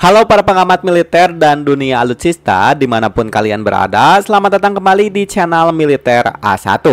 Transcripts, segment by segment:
Halo para pengamat militer dan dunia alutsista dimanapun kalian berada, selamat datang kembali di channel Militer A1.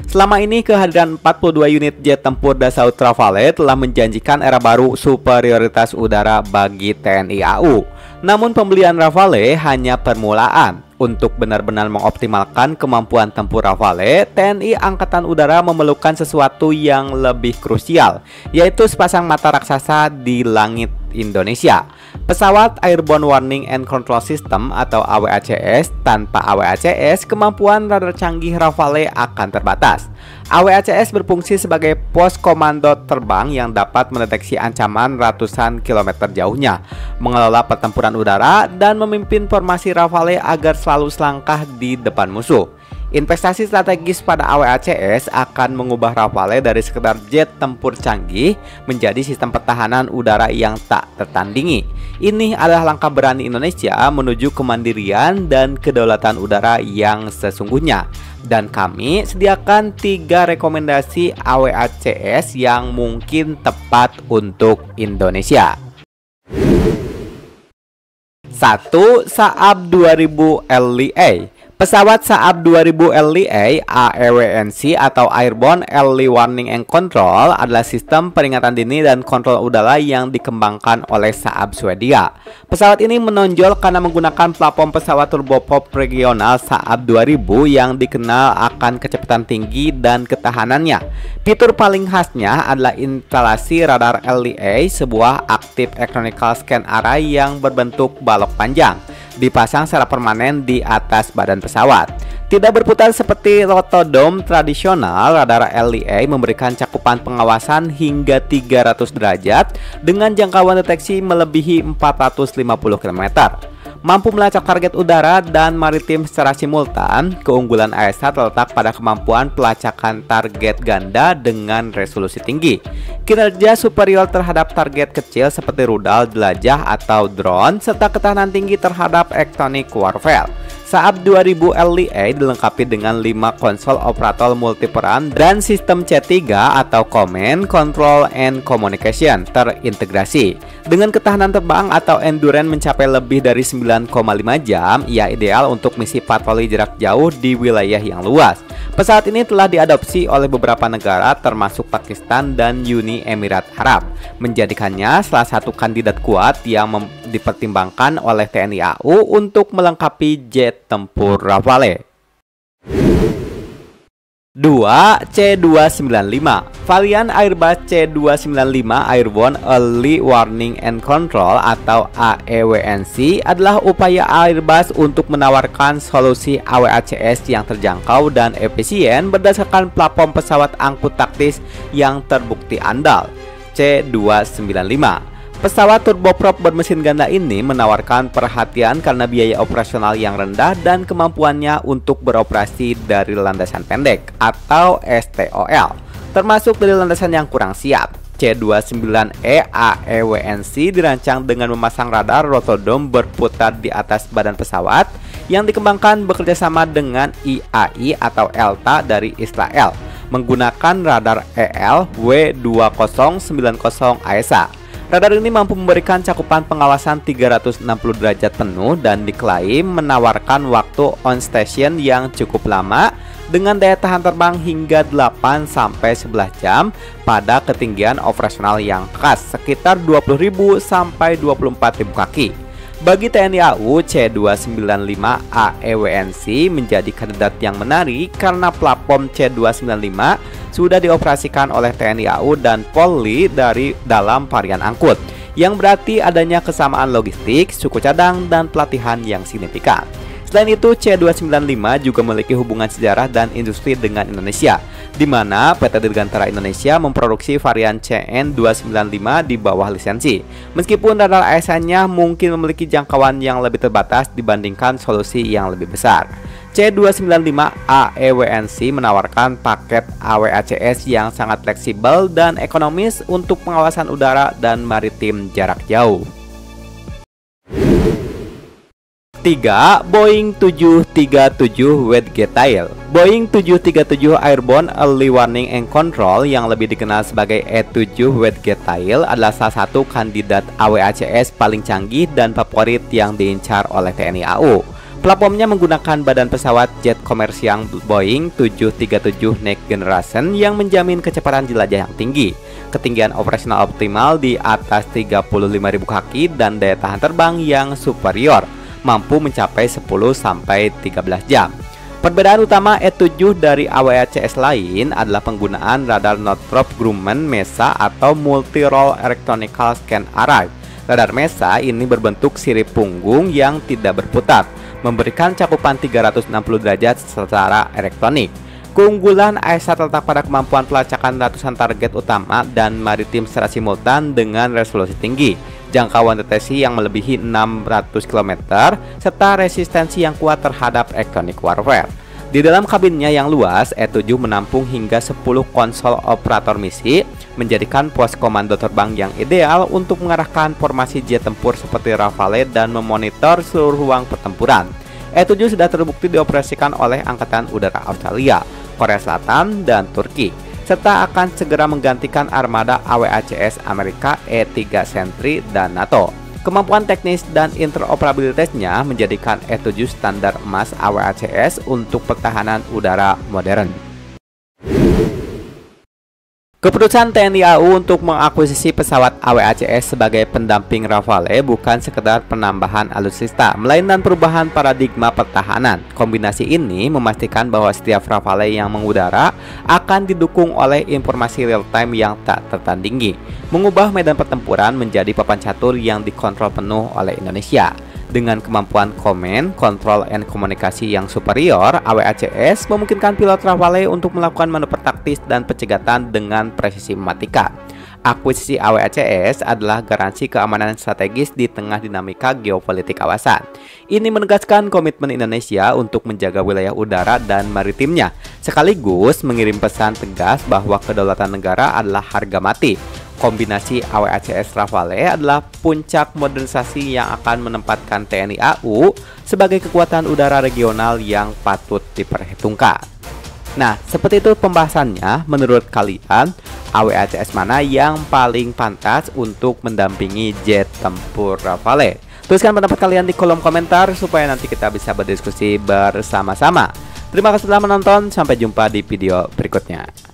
Selama ini kehadiran 42 unit jet tempur Dassault Rafale telah menjanjikan era baru superioritas udara bagi TNI AU. Namun pembelian Rafale hanya permulaan. Untuk benar-benar mengoptimalkan kemampuan tempur Rafale, TNI Angkatan Udara memerlukan sesuatu yang lebih krusial, yaitu sepasang mata raksasa di langit Indonesia. Pesawat Airborne Warning and Control System atau AWACS. Tanpa AWACS, kemampuan radar canggih Rafale akan terbatas. AWACS berfungsi sebagai pos komando terbang yang dapat mendeteksi ancaman ratusan kilometer jauhnya, mengelola pertempuran udara, dan memimpin formasi Rafale agar selalu selangkah di depan musuh. Investasi strategis pada AWACS akan mengubah Rafale dari sekedar jet tempur canggih menjadi sistem pertahanan udara yang tak tertandingi. Ini adalah langkah berani Indonesia menuju kemandirian dan kedaulatan udara yang sesungguhnya. Dan kami sediakan 3 rekomendasi AWACS yang mungkin tepat untuk Indonesia. 1. Saab 2000 LEA. Pesawat Saab 2000 LEA AEWNC atau Airborne Early Warning and Control adalah sistem peringatan dini dan kontrol udara yang dikembangkan oleh Saab Swedia. Pesawat ini menonjol karena menggunakan platform pesawat turboprop regional Saab 2000 yang dikenal akan kecepatan tinggi dan ketahanannya. Fitur paling khasnya adalah instalasi radar LEA, sebuah Active Electronical Scan Array yang berbentuk balok panjang, dipasang secara permanen di atas badan pesawat. Tidak berputar seperti rotodom tradisional, radar LEA memberikan cakupan pengawasan hingga 300 derajat dengan jangkauan deteksi melebihi 450 km. Mampu melacak target udara dan maritim secara simultan. Keunggulan AESA terletak pada kemampuan pelacakan target ganda dengan resolusi tinggi, kinerja superior terhadap target kecil seperti rudal, jelajah, atau drone, serta ketahanan tinggi terhadap electronic warfare. Saab 2000 LEA dilengkapi dengan 5 konsol operator multiperan dan sistem C3 atau Command, Control, and Communication terintegrasi. Dengan ketahanan terbang atau endurance mencapai lebih dari 9,5 jam, ia ideal untuk misi patroli jarak jauh di wilayah yang luas. Pesawat ini telah diadopsi oleh beberapa negara termasuk Pakistan dan Uni Emirat Arab, menjadikannya salah satu kandidat kuat yang dipertimbangkan oleh TNI AU untuk melengkapi jet tempur Rafale. 2. C295. Varian Airbus C295 Airborne Early Warning and Control atau AEWNC adalah upaya Airbus untuk menawarkan solusi AWACS yang terjangkau dan efisien berdasarkan platform pesawat angkut taktis yang terbukti andal, C295. Pesawat turboprop bermesin ganda ini menawarkan perhatian karena biaya operasional yang rendah dan kemampuannya untuk beroperasi dari landasan pendek atau STOL, termasuk dari landasan yang kurang siap. C29E AEWNC dirancang dengan memasang radar rotodom berputar di atas badan pesawat yang dikembangkan bekerjasama dengan IAI atau ELTA dari Israel, menggunakan radar EL W2090 AESA. Radar ini mampu memberikan cakupan pengawasan 360 derajat penuh dan diklaim menawarkan waktu on station yang cukup lama dengan daya tahan terbang hingga 8-11 jam pada ketinggian operasional yang khas sekitar 20.000 sampai 24.000 kaki. Bagi TNI AU, C295 AEWNC menjadi kandidat yang menarik karena platform C295 sudah dioperasikan oleh TNI AU dan Polri dari dalam varian angkut, yang berarti adanya kesamaan logistik, suku cadang, dan pelatihan yang signifikan. Selain itu, C295 juga memiliki hubungan sejarah dan industri dengan Indonesia, di mana PT Dirgantara Indonesia memproduksi varian CN295 di bawah lisensi. Meskipun radar AESA-nya mungkin memiliki jangkauan yang lebih terbatas dibandingkan solusi yang lebih besar. C295 AEWNC menawarkan paket AWACS yang sangat fleksibel dan ekonomis untuk pengawasan udara dan maritim jarak jauh. Ketiga, Boeing 737 Wet Tail. Boeing 737 Airborne Early Warning and Control yang lebih dikenal sebagai E-7 Wet Tail adalah salah satu kandidat AWACS paling canggih dan favorit yang diincar oleh TNI AU. Platformnya menggunakan badan pesawat jet komersial Boeing 737 Next Generation yang menjamin kecepatan jelajah yang tinggi, ketinggian operasional optimal di atas 35.000 kaki dan daya tahan terbang yang superior, mampu mencapai 10-13 jam. Perbedaan utama E-7 dari AWACS lain adalah penggunaan radar Northrop Grumman MESA atau Multi Role Electronic Scan Array. Radar MESA ini berbentuk sirip punggung yang tidak berputar, memberikan cakupan 360 derajat secara elektronik. Keunggulan AESA terletak pada kemampuan pelacakan ratusan target utama dan maritim secara simultan dengan resolusi tinggi, jangkauan deteksi yang melebihi 600 km, serta resistensi yang kuat terhadap electronic warfare. Di dalam kabinnya yang luas, E-7 menampung hingga 10 konsol operator misi, menjadikan pos komando terbang yang ideal untuk mengarahkan formasi jet tempur seperti Rafale dan memonitor seluruh ruang pertempuran. E-7 sudah terbukti dioperasikan oleh Angkatan Udara Australia, Korea Selatan, dan Turki, serta akan segera menggantikan armada AWACS Amerika E-3 Sentry dan NATO. Kemampuan teknis dan interoperabilitasnya menjadikan E-7 standar emas AWACS untuk pertahanan udara modern. Keputusan TNI AU untuk mengakuisisi pesawat AWACS sebagai pendamping Rafale bukan sekedar penambahan alutsista, melainkan perubahan paradigma pertahanan. Kombinasi ini memastikan bahwa setiap Rafale yang mengudara akan didukung oleh informasi real-time yang tak tertandingi, mengubah medan pertempuran menjadi papan catur yang dikontrol penuh oleh Indonesia. Dengan kemampuan command, control, and komunikasi yang superior, AWACS memungkinkan pilot Rafale untuk melakukan manuver taktis dan pencegatan dengan presisi mematikan. Akuisisi AWACS adalah garansi keamanan strategis di tengah dinamika geopolitik kawasan. Ini menegaskan komitmen Indonesia untuk menjaga wilayah udara dan maritimnya, sekaligus mengirim pesan tegas bahwa kedaulatan negara adalah harga mati. Kombinasi AWACS Rafale adalah puncak modernisasi yang akan menempatkan TNI AU sebagai kekuatan udara regional yang patut diperhitungkan. Nah, seperti itu pembahasannya. Menurut kalian, AWACS mana yang paling pantas untuk mendampingi jet tempur Rafale? Tuliskan pendapat kalian di kolom komentar supaya nanti kita bisa berdiskusi bersama-sama. Terima kasih telah menonton, sampai jumpa di video berikutnya.